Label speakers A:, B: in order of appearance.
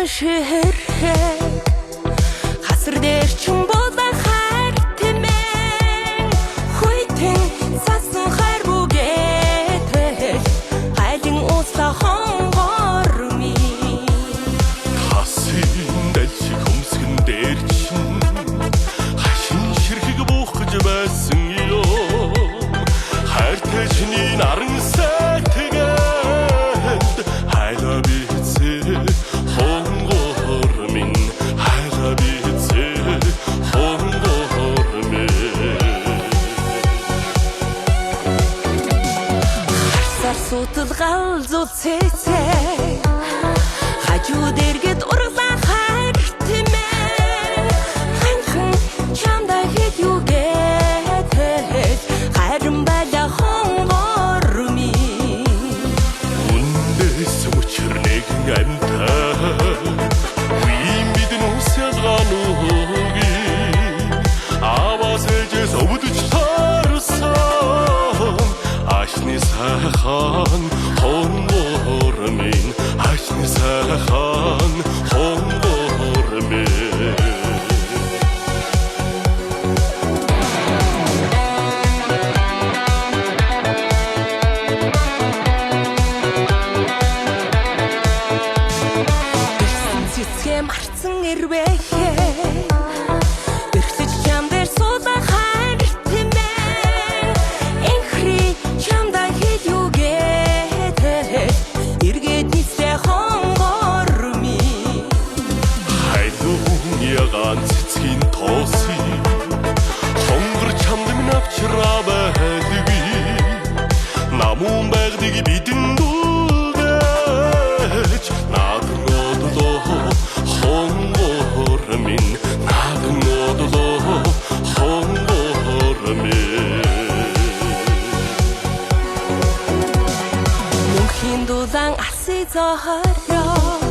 A: ширхэг хасар дээр чүн болон хайр тэмэн хүйтэн цасан хайр бүгээтэл хайлын усла хонгорми
B: хасын дэлшиг хөмсгөн дээр чин хашин ширхэг буух гэж байсан ёо хайртай чиний наран сайтгээд хайла бицээ
A: суталгал зүцээсэй хажуу дэргэд ургалан хайр тэмээ ханхан чамда хэд юу гэдэг хайрын байла хонгорми
B: үндэс учир нэгэн амьтаа үеийн бидэн усялгаан үгүй аваас ээжээс өвдөж тарсан ашны сайхан хонгормын ашны сайхан хонгормын
A: цэцгээ марцсан ирвэхээ өрхлөж чам дээр суудан хайр тэмээ энхри чамда хэд юу гэдэг эргээд нийцээ хонгорми
B: хайдун ягаан цэцгийн тооси хонгор чамд минь авчраа байдаггүй намун байдгийг бидэн дүүлдэж наадын одлоо хонгормын наадын одлоо хонгормын
A: мөнхийн дулаан алсын зохиолоо